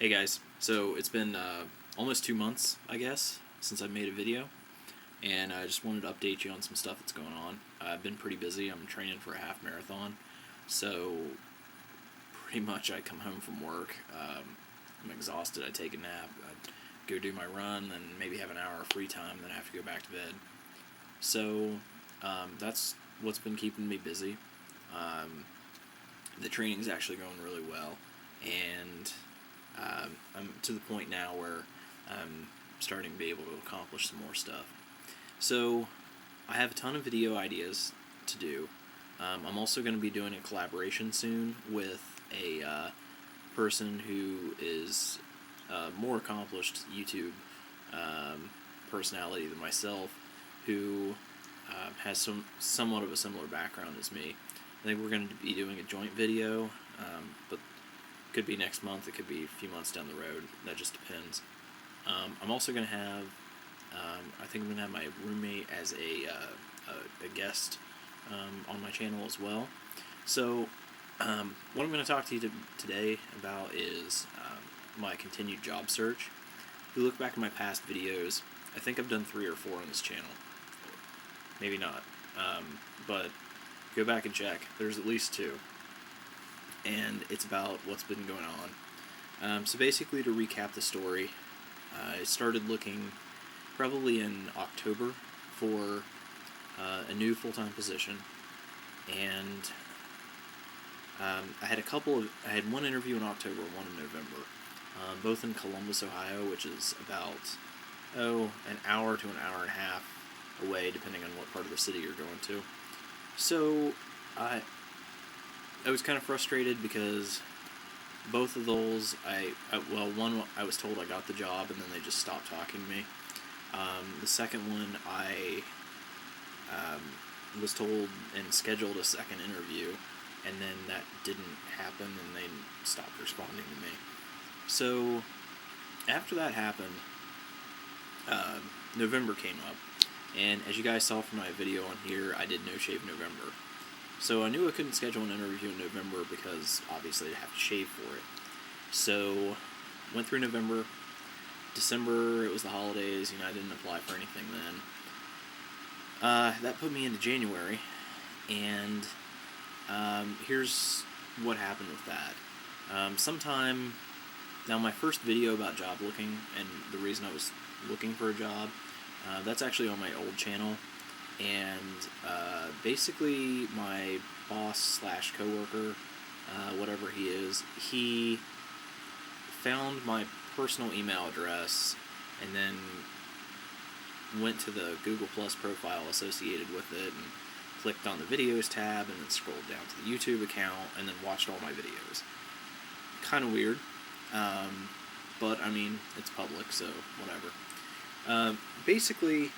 Hey guys, so it's been almost 2 months, I guess, since I made a video, and I just wanted to update you on some stuff that's going on. I've been pretty busy. I'm training for a half marathon, so pretty much I come home from work, I'm exhausted, I take a nap, I go do my run, then maybe have an hour of free time, then I have to go back to bed. So that's what's been keeping me busy. The training's actually going really well, and I'm to the point now where I'm starting to be able to accomplish some more stuff. So I have a ton of video ideas to do. I'm also going to be doing a collaboration soon with a person who is a more accomplished YouTube personality than myself, who has somewhat of a similar background as me. I think we're going to be doing a joint video, but it could be next month, it could be a few months down the road, that just depends. I'm also going to have, I think I'm going to have my roommate as a guest on my channel as well. So what I'm going to talk to you today about is my continued job search. If you look back at my past videos, I think I've done 3 or 4 on this channel. Maybe not, but go back and check. There's at least 2. And it's about what's been going on. So basically, to recap the story, I started looking probably in October for a new full-time position, and I had one interview in October, one in November, both in Columbus, Ohio, which is about an hour to an hour and a half away, depending on what part of the city you're going to. So I was kind of frustrated because both of those, one I was told I got the job and then they just stopped talking to me. The second one I was told and scheduled a second interview, and then that didn't happen and they stopped responding to me. So after that happened, November came up, and as you guys saw from my video on here, I did No Shave November. So I knew I couldn't schedule an interview in November because obviously I'd have to shave for it. So went through November. December, it was the holidays, I didn't apply for anything then. That put me into January, and here's what happened with that. Now my first video about job looking and the reason I was looking for a job, that's actually on my old channel. And basically my boss slash coworker, whatever he is, he found my personal email address and then went to the Google Plus profile associated with it and clicked on the videos tab and then scrolled down to the YouTube account and then watched all my videos. Kind of weird, but I mean, it's public, so whatever. Basically,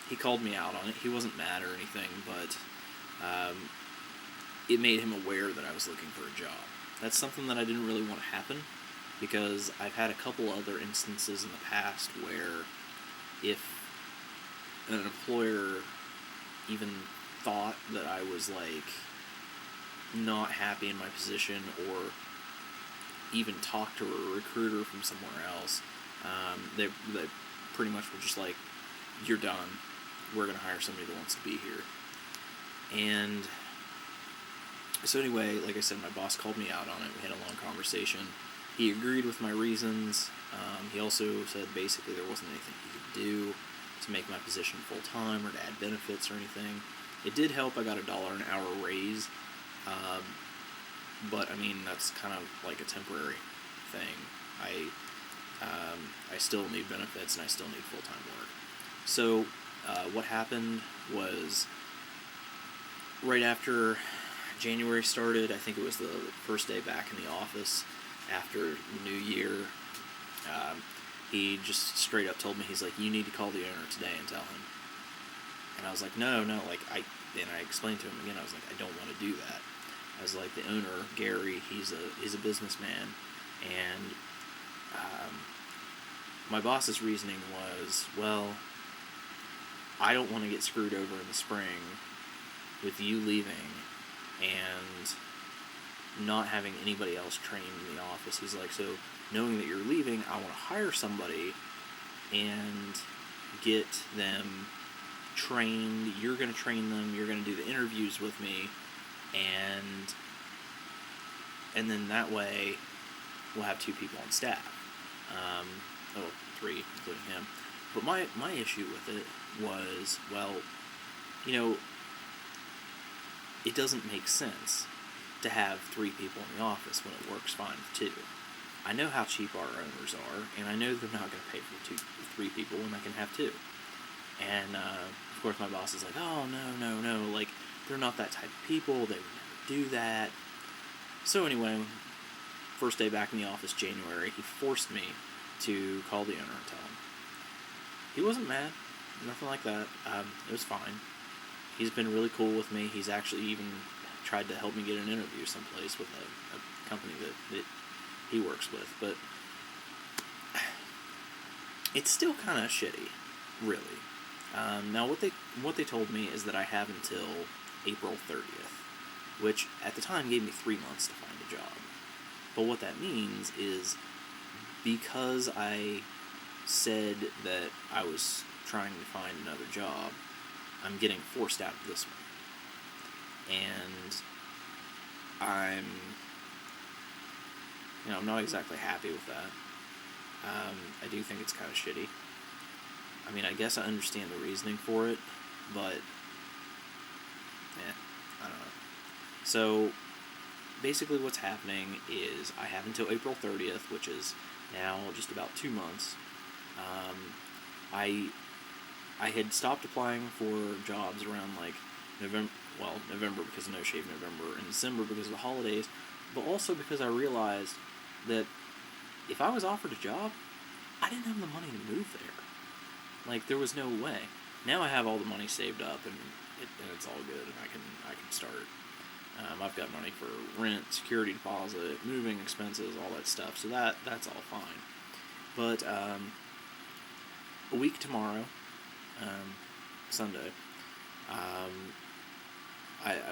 he called me out on it. He wasn't mad or anything, but it made him aware that I was looking for a job. That's something that I didn't really want to happen, because I've had a couple other instances in the past where if an employer even thought that I was not happy in my position, or even talked to a recruiter from somewhere else, they pretty much were just like, "You're done. We're going to hire somebody that wants to be here." And so anyway, like I said, my boss called me out on it. We had a long conversation. He agreed with my reasons. He also said basically there wasn't anything he could do to make my position full-time or to add benefits or anything. It did help. I got $1 an hour raise, but I mean, that's kind of like a temporary thing. I still need benefits and I still need full-time work. So what happened was, right after January started, I think it was the first day back in the office after New Year, he just straight up told me, he's like, "You need to call the owner today and tell him." And I was like, no, and I explained to him again, I was like, I don't want to do that. I was like, the owner, Gary, he's a businessman, and my boss's reasoning was, well, I don't want to get screwed over in the spring with you leaving and not having anybody else trained in the office. He's like, so knowing that you're leaving, I want to hire somebody and get them trained. You're going to train them. You're going to do the interviews with me, and then that way we'll have 2 people on staff. 3, including him. But my issue with it was, well, it doesn't make sense to have 3 people in the office when it works fine with 2. I know how cheap our owners are, and I know they're not going to pay for 3 people when I can have 2. And, of course, my boss is like, oh, no, like, they're not that type of people, they would never do that. So anyway, first day back in the office, January, he forced me to call the owner and tell him. He wasn't mad, nothing like that. It was fine. He's been really cool with me. He's actually even tried to help me get an interview someplace with a company that he works with. But it's still kind of shitty, really. Now, what they told me is that I have until April 30th, which at the time gave me 3 months to find a job. But what that means is, because I said that I was trying to find another job, I'm getting forced out of this one. And I'm not exactly happy with that. I do think it's kind of shitty. I mean, I guess I understand the reasoning for it, but I don't know. So, basically what's happening is I have until April 30th, which is now just about 2 months. I had stopped applying for jobs around like November because of No Shave November, and December because of the holidays, but also because I realized that if I was offered a job, I didn't have the money to move there. Like, there was no way. Now I have all the money saved up, and it's all good, and I can start. I've got money for rent, security deposit, moving expenses, all that stuff, so that's all fine. But a week tomorrow, Sunday, I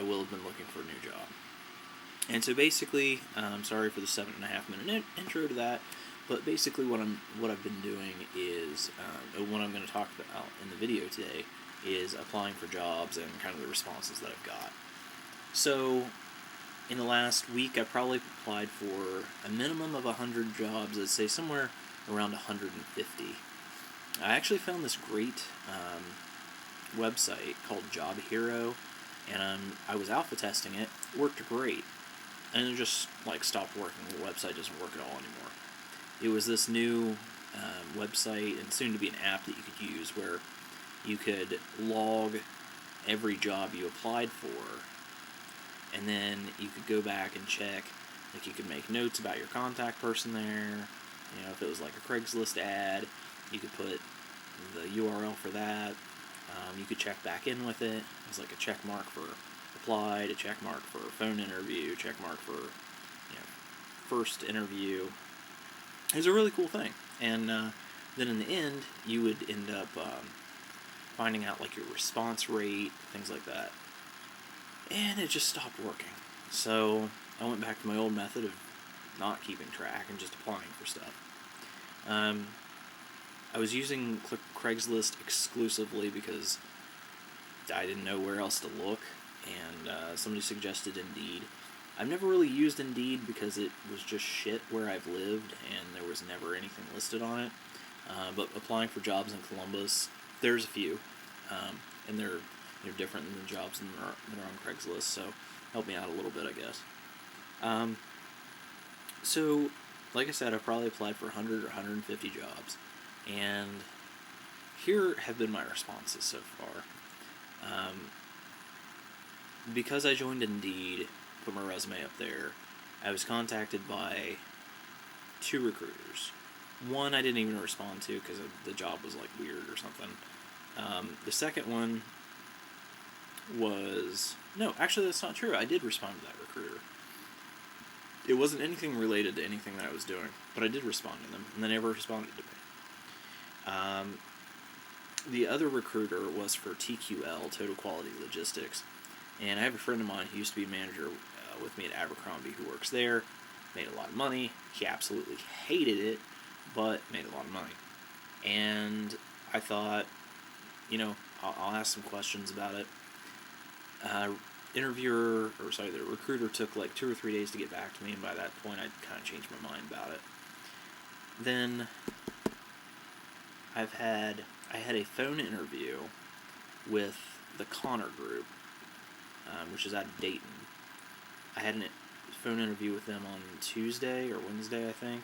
will have been looking for a new job. And so basically, sorry for the 7.5 minute intro to that, but basically what I've been doing is, what I'm going to talk about in the video today is applying for jobs and kind of the responses that I've got. So, in the last week, I probably applied for a minimum of 100 jobs. I'd say somewhere around 150. I actually found this great website called Job Hero, and I was alpha testing it. It worked great, and it just stopped working. The website doesn't work at all anymore. It was this new website, and soon to be an app that you could use, where you could log every job you applied for, and then you could go back and check. Like, you could make notes about your contact person there. If it was like a Craigslist ad, you could put the URL for that. You could check back in with it. It was like a check mark for applied, a check mark for phone interview, a check mark for first interview. It was a really cool thing. And then in the end, you would end up finding out your response rate, things like that. And it just stopped working. So I went back to my old method of not keeping track and just applying for stuff. I was using Craigslist exclusively because I didn't know where else to look, and somebody suggested Indeed. I've never really used Indeed because it was just shit where I've lived, and there was never anything listed on it. But applying for jobs in Columbus, there's a few, and they're different than the jobs that are on Craigslist, so help me out a little bit, I guess. So, like I said, I've probably applied for 100 or 150 jobs, and here have been my responses so far. Because I joined Indeed, put my resume up there, I was contacted by 2 recruiters. One I didn't even respond to because the job was weird or something. The second one was... No, actually that's not true. I did respond to that recruiter. It wasn't anything related to anything that I was doing, but I did respond to them, and they never responded to me. The other recruiter was for TQL, Total Quality Logistics, and I have a friend of mine who used to be manager with me at Abercrombie who works there, made a lot of money. He absolutely hated it, but made a lot of money. And I thought, I'll ask some questions about it. The recruiter took like 2 or 3 days to get back to me, and by that point I'd kind of changed my mind about it. Then I had a phone interview with the Connor Group, which is out of Dayton. I had a phone interview with them on Tuesday or Wednesday, I think.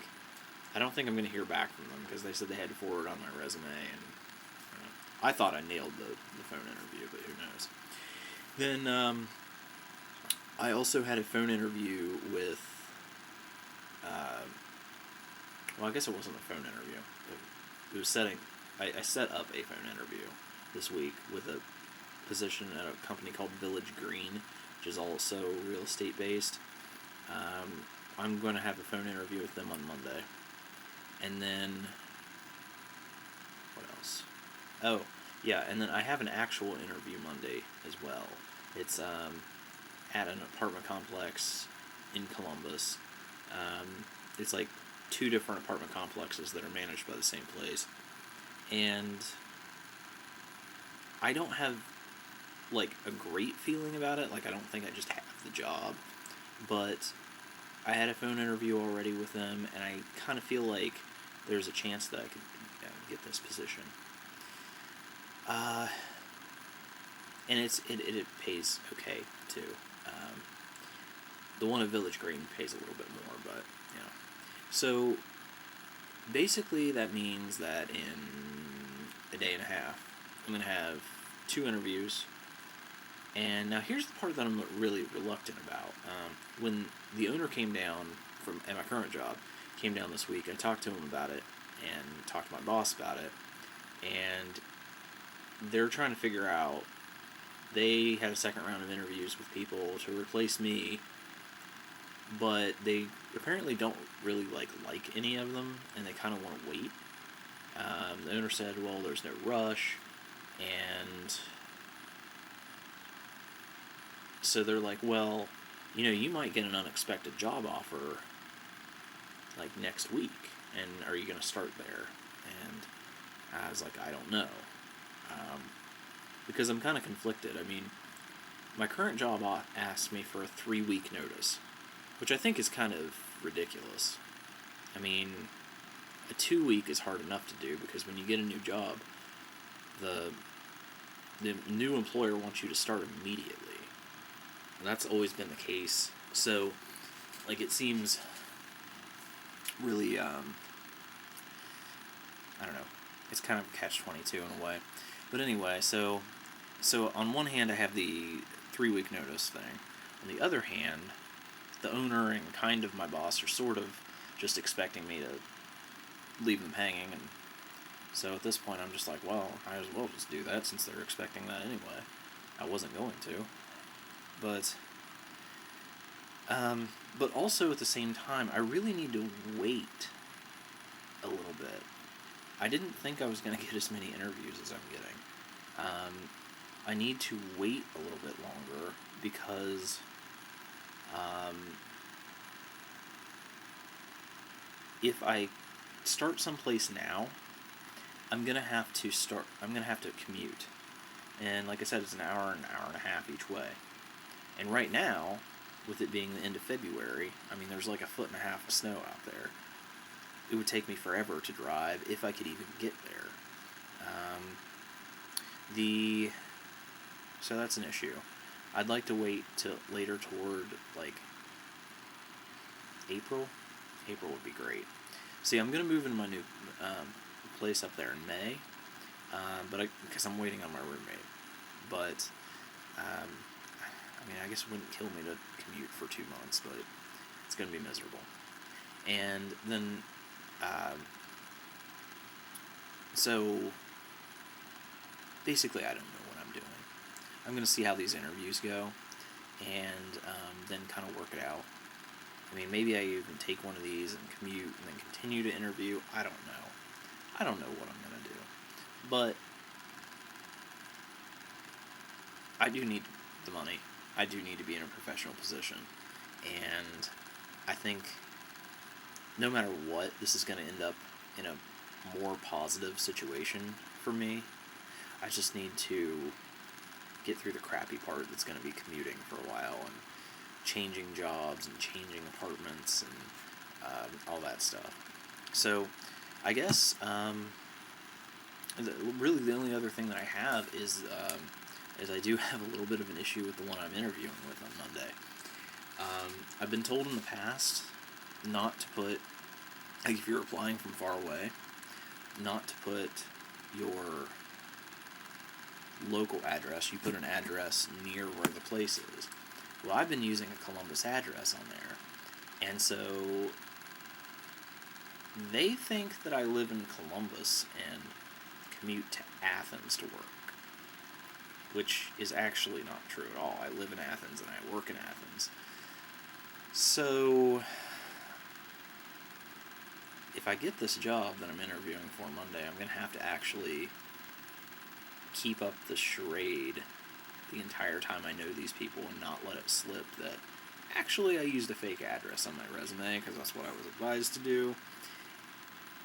I don't think I'm going to hear back from them because they said they had to forward on my resume, and I thought I nailed the phone interview, but who knows. Then I also had a phone interview with, I guess it wasn't a phone interview. It was I set up a phone interview this week with a position at a company called Village Green, which is also real estate based. I'm going to have a phone interview with them on Monday. And then, what else? Oh, yeah, and then I have an actual interview Monday as well. It's at an apartment complex in Columbus. It's like 2 different apartment complexes that are managed by the same place. And I don't have, like, a great feeling about it. Like, I don't think I just have the job. But I had a phone interview already with them, and I kind of feel like there's a chance that I could get this position. And it pays okay, too. The one at Village Green pays a little bit more, but, So, basically, that means that in a day and a half, I'm going to have 2 interviews. And now here's the part that I'm really reluctant about. When the owner came down at my current job, came down this week, I talked to him about it and talked to my boss about it. And they're trying to figure out, they had a second round of interviews with people to replace me, but they apparently don't really like any of them, and they kind of want to wait. The owner said, well, there's no rush, and so they're like, well, you might get an unexpected job offer, like, next week, and are you going to start there? And I was like, I don't know. Because I'm kind of conflicted. I mean, my current job asked me for a 3-week notice, which I think is kind of ridiculous. I mean, a 2-week is hard enough to do, because when you get a new job, the new employer wants you to start immediately. And that's always been the case. So, like, it seems really, I don't know, it's kind of a catch-22 in a way. But anyway, so on one hand I have the 3-week notice thing. On the other hand, the owner and kind of my boss are sort of just expecting me to leave them hanging, and so at this point I'm just like, well, I might as well just do that since they're expecting that anyway. I wasn't going to. But also at the same time, I really need to wait a little bit. I didn't think I was going to get as many interviews as I'm getting. I need to wait a little bit longer because if I start someplace now, I'm going to have to commute. And like I said, it's an hour and a half each way. And right now, with it being the end of February, I mean, there's like 1.5 feet of snow out there. It would take me forever to drive if I could even get there. So that's an issue. I'd like to wait till later toward, like, April. April would be great. See, I'm going to move in my new place up there in May, because I'm waiting on my roommate. But, I mean, I guess it wouldn't kill me to commute for 2 months, but it's going to be miserable. And then, so, basically I don't know what I'm doing. I'm going to see how these interviews go, and then kind of work it out. I mean, maybe I even take one of these and commute and then continue to interview. I don't know. I don't know what I'm going to do. But I do need the money. I do need to be in a professional position. and I think no matter what, this is going to end up in a more positive situation for me. I just need to get through the crappy part that's going to be commuting for a while and changing jobs and changing apartments and all that stuff. So I guess really the only other thing that I have is I do have a little bit of an issue with the one I'm interviewing with on Monday. I've been told in the past not to put, like if you're applying from far away, not to put your local address. You put an address near where the place is. Well, I've been using a Columbus address on there, and so they think that I live in Columbus and commute to Athens to work, which is actually not true at all. I live in Athens and I work in Athens. So if I get this job that I'm interviewing for Monday, I'm going to have to actually keep up the charade the entire time I know these people and not let it slip that actually I used a fake address on my resume because that's what I was advised to do,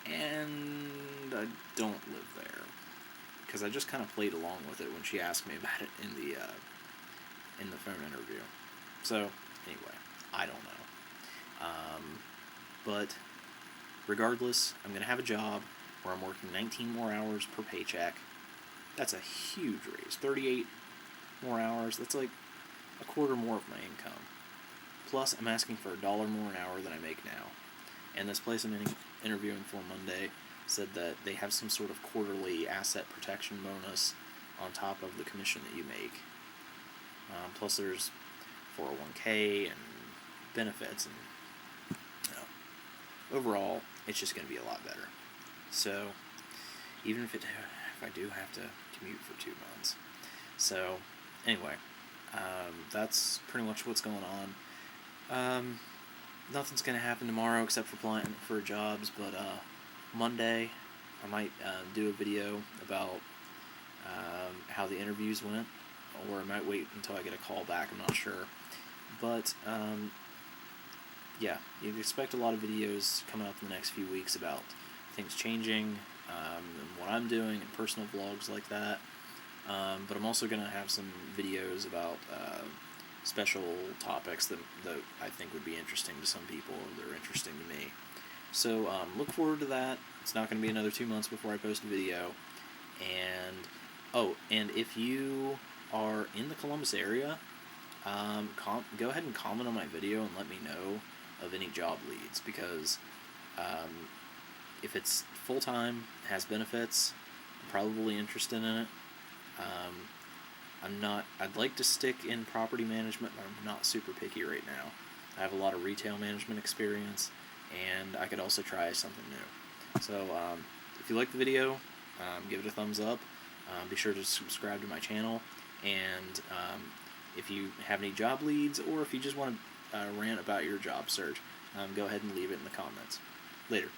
and I don't live there, because I just kind of played along with it when she asked me about it in the phone interview. So anyway, I don't know. But regardless, I'm going to have a job where I'm working 19 more hours per paycheck. That's a huge raise. 38 more hours, that's like a quarter more of my income. Plus, I'm asking for $1 more an hour than I make now. And this place I'm interviewing for Monday said that they have some sort of quarterly asset protection bonus on top of the commission that you make. Plus, there's 401k and benefits, and overall, it's just going to be a lot better. So, even if I do have to commute for 2 months. So, anyway, that's pretty much what's going on. Nothing's going to happen tomorrow except for applying for jobs, but Monday I might do a video about how the interviews went, or I might wait until I get a call back, I'm not sure. But, yeah, you can expect a lot of videos coming up in the next few weeks about things changing, and what I'm doing, and personal vlogs like that. But I'm also going to have some videos about special topics that I think would be interesting to some people, or they're interesting to me. So look forward to that. It's not going to be another 2 months before I post a video. And if you are in the Columbus area, go ahead and comment on my video and let me know of any job leads, because if it's full-time, has benefits, I'm probably interested in it. I'd like to stick in property management, but I'm not super picky right now. I have a lot of retail management experience, and I could also try something new. So, if you like the video, give it a thumbs up. Be sure to subscribe to my channel, and if you have any job leads, or if you just want to rant about your job search, go ahead and leave it in the comments. Later.